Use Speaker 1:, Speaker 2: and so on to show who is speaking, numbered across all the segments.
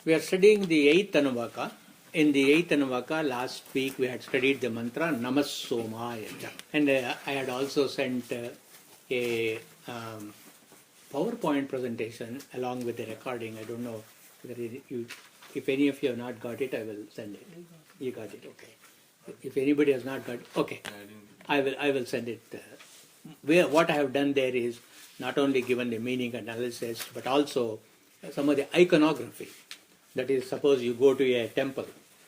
Speaker 1: We are studying the 8th Anuvaka. In the 8th Anuvaka, last week we had studied the mantra Namas Somaya. And I had also sent a PowerPoint presentation along with the recording. I don't know whether if any of you have not got it, I will send it. You got it, okay. If anybody has not got it, okay. I will send it. What I have done there is not only given the meaning analysis, but also some of the iconography. That is, suppose you go to a temple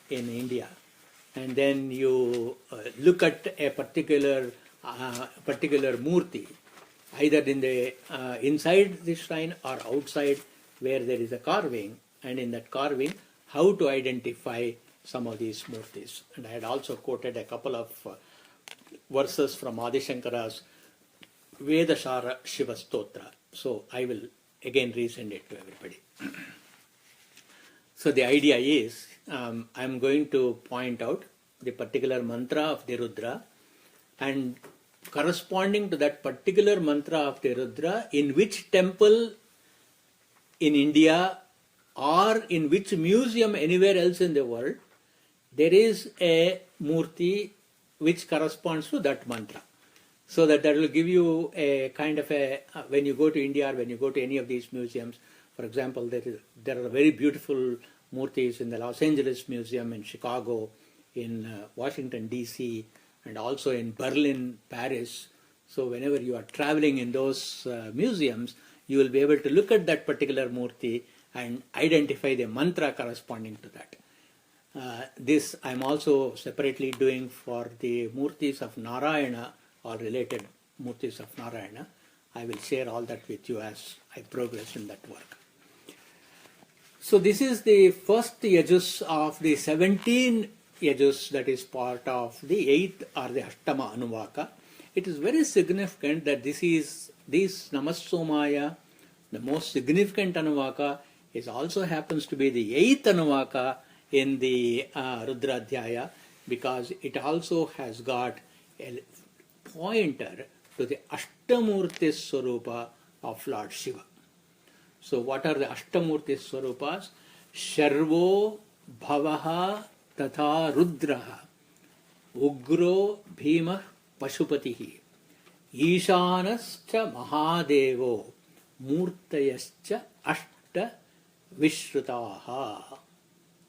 Speaker 1: in India, and then you look at a particular murti, either in the inside the shrine or outside where there is a carving, and in that carving, how to identify some of these murtis. And I had also quoted a couple of verses from Adi Shankara's Vedashara Shiva Stotra. So I will again resend it to everybody. So the idea is, I'm going to point out the particular mantra of the Rudra, and corresponding to that particular mantra of the Rudra, in which temple in India or in which museum anywhere else in the world, there is a murti which corresponds to that mantra. So that will give you a kind of a, when you go to India or when you go to any of these museums, for example, there are very beautiful murtis in the Los Angeles Museum, in Chicago, in Washington, D.C., and also in Berlin, Paris. So whenever you are traveling in those museums, you will be able to look at that particular murti and identify the mantra corresponding to that. This I am also separately doing for the murtis of Narayana or related murtis of Narayana. I will share all that with you as I progress in that work. So this is the first yajus of the 17 yajus that is part of the 8th or the Ashtama Anuvaka. It is very significant that this Namas Somaya, the most significant Anuvaka, also happens to be the 8th Anuvaka in the Rudra Adhyaya, because it also has got a pointer to the Ashtamurti Swarupa of Lord Shiva. So what are the Ashtamurti Swarupas? Sharvo Bhavaha Tatha Rudraha Ugro Bhima Pashupatihi Ishanascha Mahadevo Murtayascha Ashta Vishrutaha.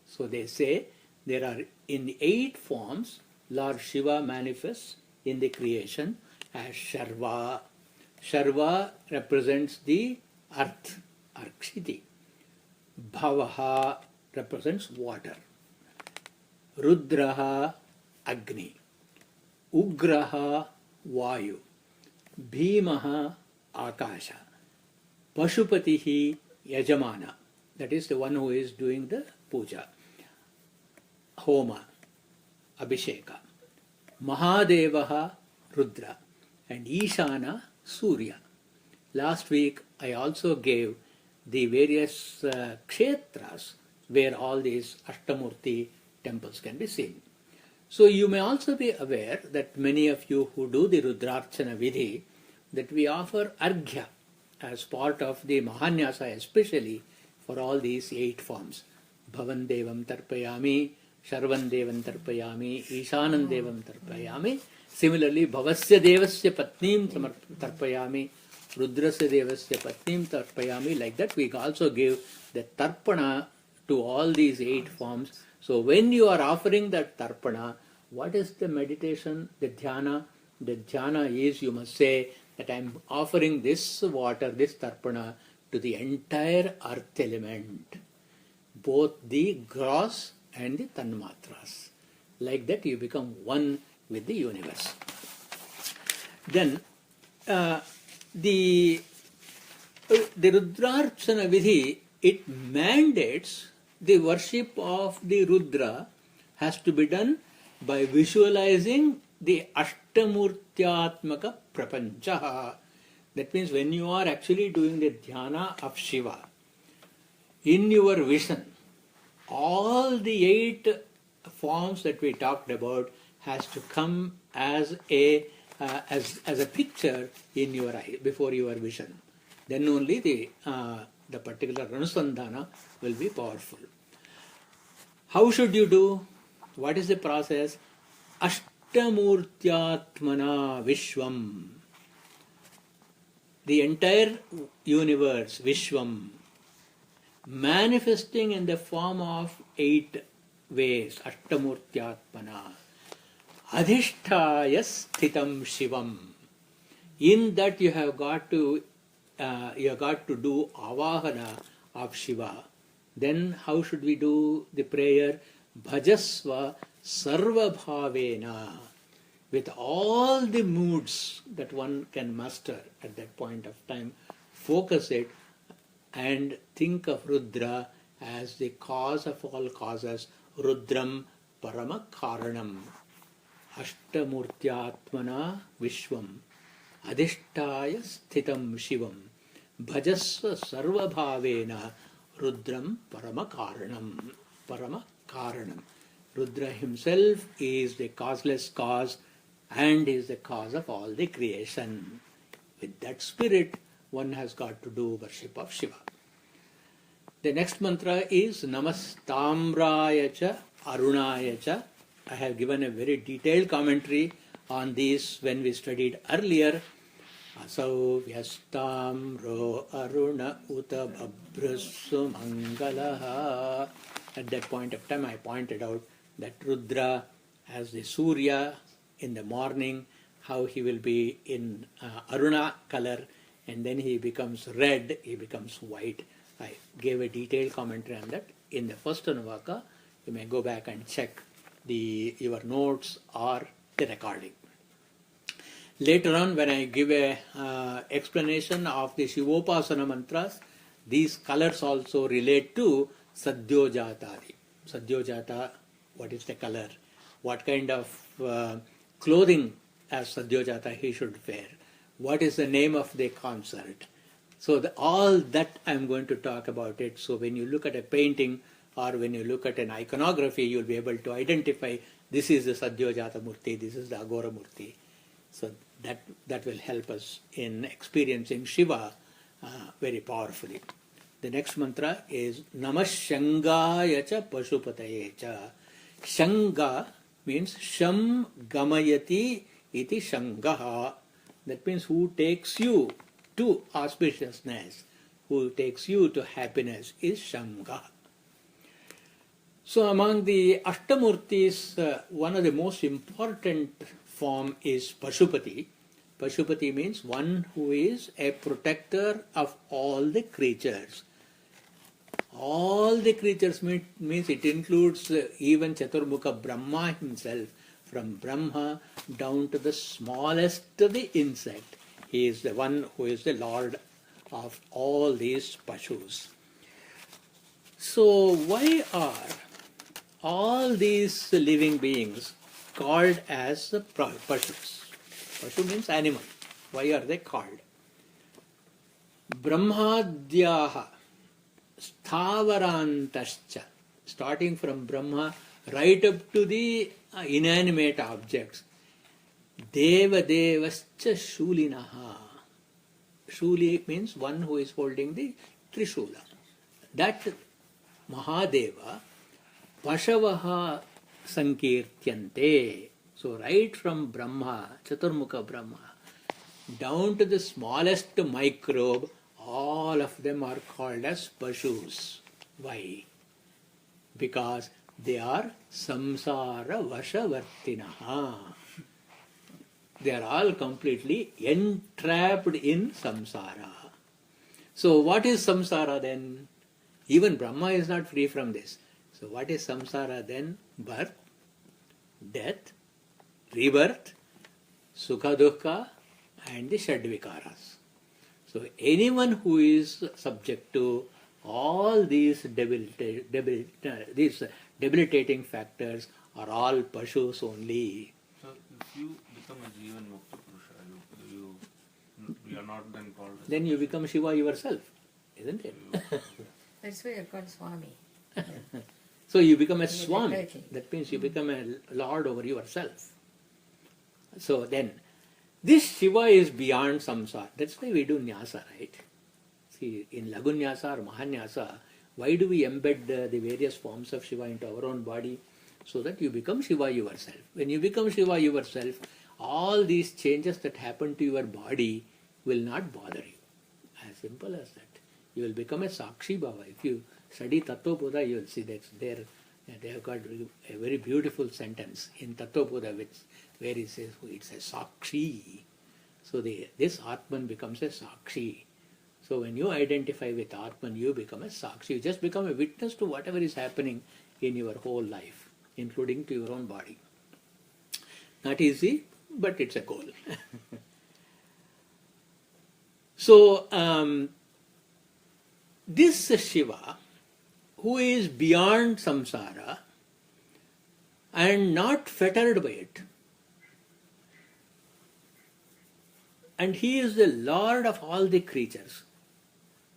Speaker 1: So they say there are in the 8 forms Lord Shiva manifests in the creation as Sharva. Sharva represents the earth, Arkshiti. Bhavaha represents water. Rudraha, Agni. Ugraha, Vayu. Bhimaha, Akasha. Pashupatihi, Yajamana. That is the one who is doing the puja. Homa, Abhisheka. Mahadevaha, Rudra. And Ishana, Surya. Last week I also gave the various kshetras where all these Ashtamurti temples can be seen. So you may also be aware that many of you who do the Rudrarchana Vidhi, that we offer Arghya as part of the Mahanyasa, especially for all these 8 forms. Bhavan Devam Tarpayami, Sharvan Devam Tarpayami, Ishanan Devam Tarpayami. Similarly, Bhavasya Devasya Patnim Tarpayami, Rudrasya Devasya Patnim Tarpayami. Like that, we also give the Tarpana to all these 8 forms. So when you are offering that Tarpana, what is the meditation, the dhyana? The dhyana is, you must say that I am offering this water, this Tarpana, to the entire earth element, both the gross and the tanmatras. Like that you become one with the universe. Then the Rudrarchana Vidhi, it mandates the worship of the Rudra has to be done by visualizing the Ashtamurtyatmaka Prapancha. That means when you are actually doing the dhyana of Shiva, in your vision, all the 8 forms that we talked about has to come as a picture in your eye, before your vision. Then only the the particular Anusandhana will be powerful. How should you do? What is the process? Ashtamurtyatmana Vishwam. The entire universe, Vishwam, manifesting in the form of 8 ways, Ashtamurtyatmana. Adhisthaya sthitam Shivam. In that you have got to do avahana of Shiva. Then how should we do the prayer? Bhajasva sarva bhavena. With all the moods that one can muster at that point of time, focus it and think of Rudra as the cause of all causes, Rudram Parama Karanam. Ashtamurtyatmana Vishwam Adhishtaya Sthitam Shivam Bhajasva Sarva Bhavena Rudram Parama Karanam. Rudra himself is the causeless cause and is the cause of all the creation. With that spirit, one has got to do worship of Shiva. The next mantra is Namastamraya cha Arunaya cha. I have given a very detailed commentary on this when we studied earlier. Asau vyastamro aruna uta bhabrassu mangalaha. At that point of time, I pointed out that Rudra as the Surya in the morning, how he will be in Aruna color, and then he becomes red, he becomes white. I gave a detailed commentary on that in the first Anuvaka. You may go back and check your notes or the recording. Later on, when I give a explanation of the Shivopasana mantras, these colors also relate to Sadyojatadi. Sadyojata, what is the color? What kind of clothing as Sadyojata he should wear? What is the name of the concert? So all that I am going to talk about it. So when you look at a painting or when you look at an iconography, you will be able to identify this is the Sadyojata Murti, this is the Agora Murti. So that will help us in experiencing Shiva very powerfully. The next mantra is Namah Shangaya cha Pashupataye cha. Shanga means Sham Gamayati iti Shangaha. That means who takes you to auspiciousness, who takes you to happiness is Shanga. So among the Ashtamurtis, one of the most important form is Pashupati. Pashupati means one who is a protector of all the creatures. All the creatures means it includes even Chaturmukha Brahma himself, from Brahma down to the smallest of the insect. He is the one who is the Lord of all these Pashus. So why are all these living beings called as Pashus? Pashu means animal. Why are they called? Brahmadhyaha Sthavarantascha. Starting from Brahma right up to the inanimate objects. Deva Devascha Shulinaha. Shuli means one who is holding the Trishula. That Mahadeva Pashavaha Sankirtyante. So right from Brahma, Chaturmukha Brahma, down to the smallest microbe, all of them are called as Pashus. Why? Because they are samsara vashavartinaha. They are all completely entrapped in samsara. So what is samsara then? Even Brahma is not free from this. So what is samsara then? Birth, death, rebirth, sukha dukkha, and the shadvikaras. So anyone who is subject to all these debilitating factors are all Pashus only.
Speaker 2: So if you become a Jivan Mukta Purusha, you are not then called as
Speaker 1: Then you become Shiva yourself, isn't it?
Speaker 3: That's why you're called Swami.
Speaker 1: So you become a Swami. That means you become a Lord over yourself. So then, this Shiva is beyond samsara. That's why we do Nyasa, right? See, in Lagunyasa or Mahanyasa, why do we embed the various forms of Shiva into our own body? So that you become Shiva yourself. When you become Shiva yourself, all these changes that happen to your body will not bother you. As simple as that. You will become a Sakshi Bhava. If you study Tattva-bodha, you will see that there they have got a very beautiful sentence in Tattva-bodha where he says, it's a Sakshi. So this Atman becomes a Sakshi. So when you identify with Atman, you become a Sakshi. You just become a witness to whatever is happening in your whole life, including to your own body. Not easy, but it's a goal. So, this Shiva, who is beyond samsara and not fettered by it, and he is the Lord of all the creatures.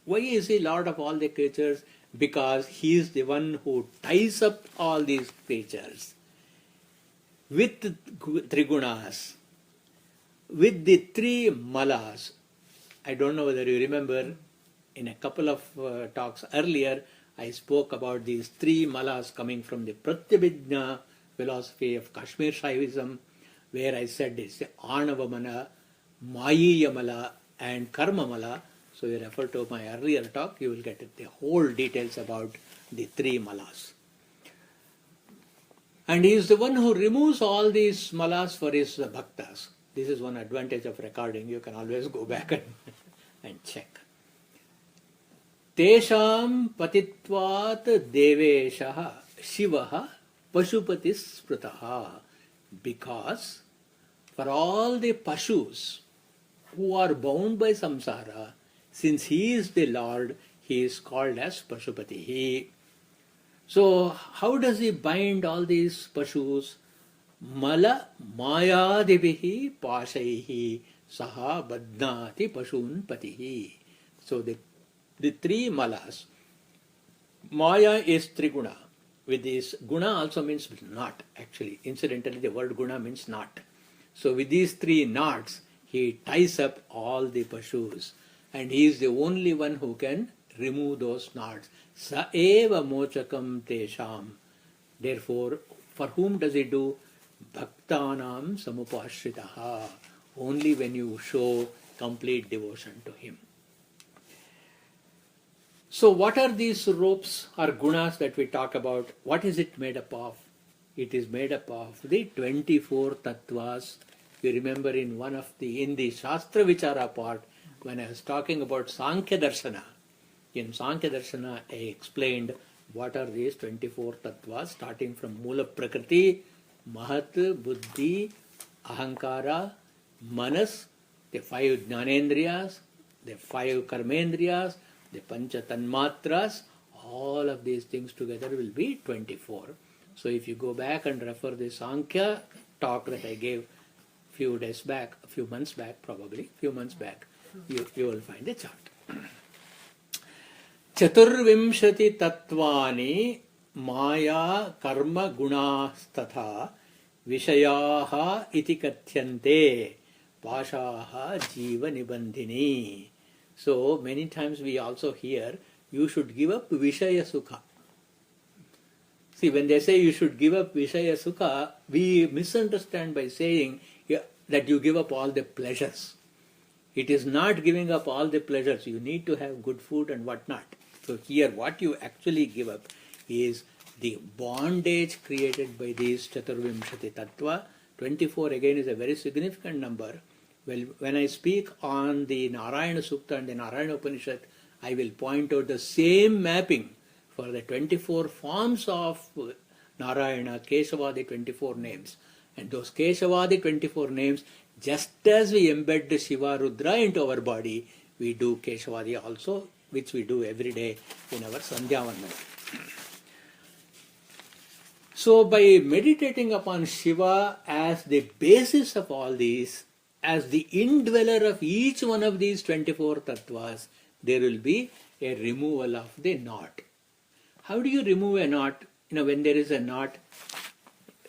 Speaker 1: Why is he Lord of all the creatures? Because he is the one who ties up all these creatures with trigunas, with the three malas. I don't know whether you remember, in a couple of talks earlier, I spoke about these three malas coming from the Pratyabhijna philosophy of Kashmir Shaivism, where I said it's the Anava Mala, Mayiya Mala and Karma Mala. So you refer to my earlier talk, you will get the whole details about the three malas. And he is the one who removes all these malas for his bhaktas. This is one advantage of recording. You can always go back and check. Tesham patitvat deveshaha shivaha pashupatis sprutaha. Because for all the pashus who are bound by samsara, since he is the Lord, he is called as Pashupati. So how does he bind all these pashus? Mala mayadivihi pashaihi saha badnati pashun patihi. So the three malas, Maya is triguna. With this, guna also means knot, actually. Incidentally, the word guna means knot. So with these three knots, he ties up all the pashus. And he is the only one who can remove those knots. Sa eva mochakam tesham. Therefore, for whom does he do? Bhaktanam samupashritaha. Only when you show complete devotion to him. So what are these ropes or gunas that we talk about? What is it made up of? It is made up of the 24 tattvas. You remember in the Shastra Vichara part, when I was talking about Sankhya Darshana, in Sankhya Darshana I explained what are these 24 tattvas, starting from Mula Prakriti, Mahat, Buddhi, Ahankara, Manas, the 5 Jnanendriyas, the 5 Karmendriyas, the Pancha Tanmatras, all of these things together will be 24. So if you go back and refer the Sankhya talk that I gave few months back, you will find a chart. Chaturvimshati tattvani maya karma gunastatha vishayaha iti kathyante pashaha jiva nibandhini. So many times we also hear you should give up Vishaya Sukha. See, when they say you should give up Vishaya Sukha, we misunderstand by saying that you give up all the pleasures. It is not giving up all the pleasures. You need to have good food and whatnot. So here what you actually give up is the bondage created by these Chaturvimshati Tattva. 24 again is a very significant number. Well, when I speak on the Narayana Sukta and the Narayana Upanishad, I will point out the same mapping for the 24 forms of Narayana, Keshava, the 24 names. And those Keshava, the 24 names, just as we embed the Shiva Rudra into our body, we do Keshava also, which we do every day in our Sandhya Vandana. So by meditating upon Shiva as the basis of all these, as the indweller of each one of these 24 tattvas, there will be a removal of the knot. How do you remove a knot? When there is a knot,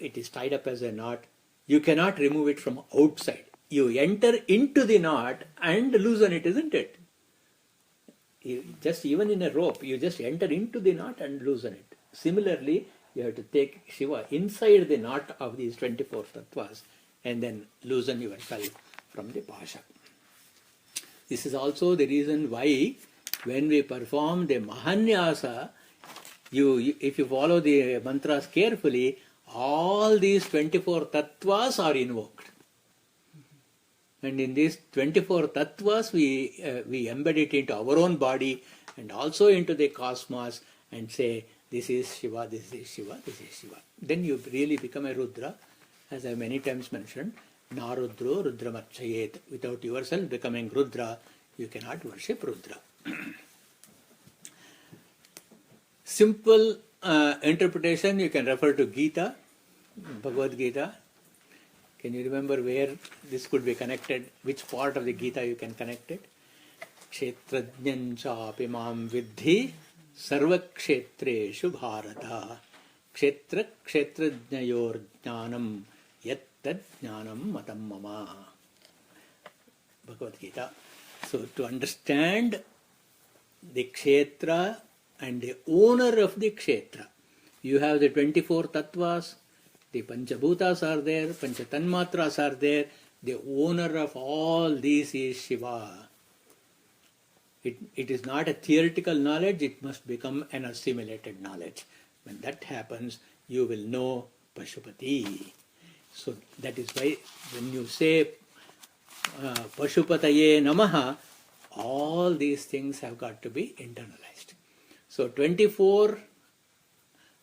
Speaker 1: it is tied up as a knot. You cannot remove it from outside. You enter into the knot and loosen it, isn't it? Just even in a rope, you just enter into the knot and loosen it. Similarly, you have to take Shiva inside the knot of these 24 tattvas and then loosen yourself from the pasha. This is also the reason why when we perform the Mahanyasa, if you follow the mantras carefully, all these 24 tattvas are invoked. And in these 24 tattvas, we embed it into our own body and also into the cosmos and say, this is Shiva, this is Shiva, this is Shiva. Then you really become a Rudra. As I many times mentioned, Na Rudro Rudramachayet. Without yourself becoming Rudra, you cannot worship Rudra. Simple interpretation, you can refer to Gita, Bhagavad Gita. Can you remember where this could be connected? Which part of the Gita you can connect it? Kshetrajñam chapi mam vidhi sarvakshetreshu bharata kshetra kshetrajñayor jnanam yattad jnanam matam mama. Bhagavad Gita. So to understand the kshetra and the owner of the kshetra, you have the 24 tattvas, the Panchabhutas are there, Panchatanmatras are there, the owner of all these is Shiva. It is not a theoretical knowledge, it must become an assimilated knowledge. When that happens, you will know Pashupati. So that is why when you say Pashupataye Namaha, all these things have got to be internalized. So 24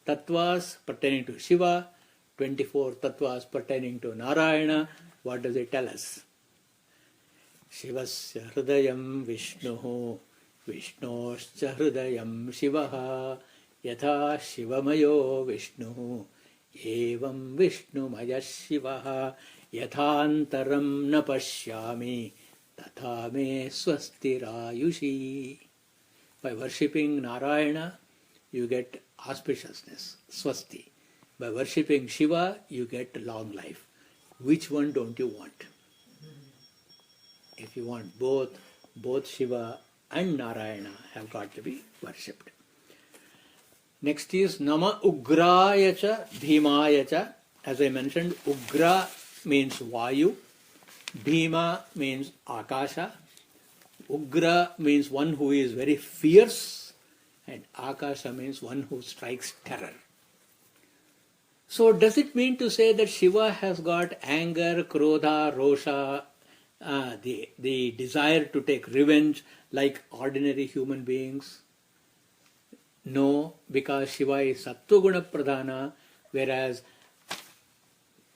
Speaker 1: tattvas pertaining to Shiva, 24 tattvas pertaining to Narayana. What does it tell us? Shivasya hridayam Vishnuhu, Vishnoscha hridayam Shivaha, yatha Shivamayo Vishnuhu, evam Vishnumaya Shivaha, yathantaram na pashyami, tatha me swastirayushi. By worshipping Narayana, you get auspiciousness, swasti. By worshipping Shiva, you get long life. Which one don't you want? If you want both Shiva and Narayana have got to be worshipped. Next is Nama Ugraya cha Bhimaya cha. As I mentioned, Ugra means Vayu, Bhima means Akasha. Ugra means one who is very fierce, and Akasha means one who strikes terror. So does it mean to say that Shiva has got anger, krodha, rosha, the desire to take revenge like ordinary human beings? No, because Shiva is Sattva-guna pradhana, whereas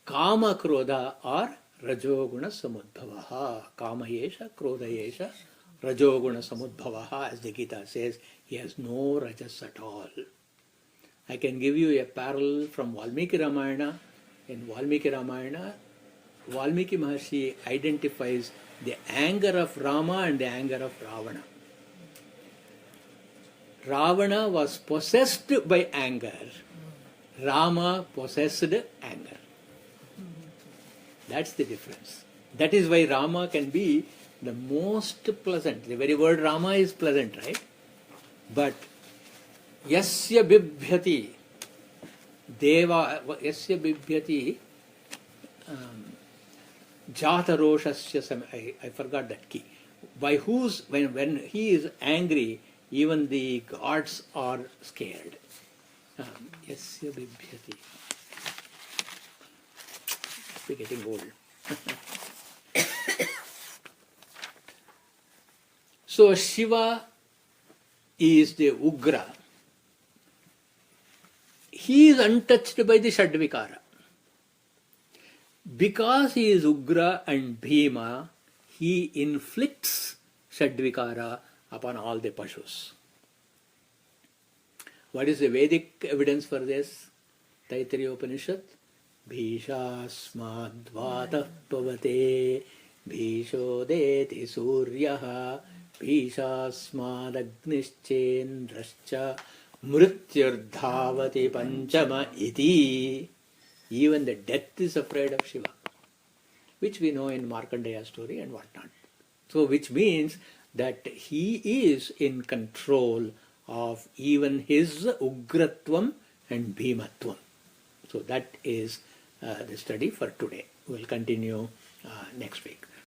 Speaker 1: Kama Krodha are Rajoguna Samudbhavaha. Kama Yesha, Krodha Yesha, Rajoguna Samudbhavaha, as the Gita says, he has no rajas at all. I can give you a parallel from Valmiki Ramayana. In Valmiki Ramayana, Valmiki Maharshi identifies the anger of Rama and the anger of Ravana. Ravana was possessed by anger. Rama possessed anger. That's the difference. That is why Rama can be the most pleasant. The very word Rama is pleasant, right? But Yasya Bibhyati Deva Yasya Bibhyati Jata Roshasya I forgot that key. By whose when he is angry, even the gods are scared. Yasya Bibhyati. We're getting old. So Shiva is the Ugra. He is untouched by the Shadvikara. Because he is Ugra and Bhima, he inflicts Shadvikara upon all the Pashus. What is the Vedic evidence for this? Taittiriya Upanishad. Bhishasmadvatah pavate bhishodeti suryaha bhishasmadagnischendrascha mrityurdhavati panchama iti. Even the death is afraid of Shiva, which we know in Markandeya story and whatnot. So which means that he is in control of even his Ugratvam and Bhimatvam. So that is the study for today. We'll continue next week.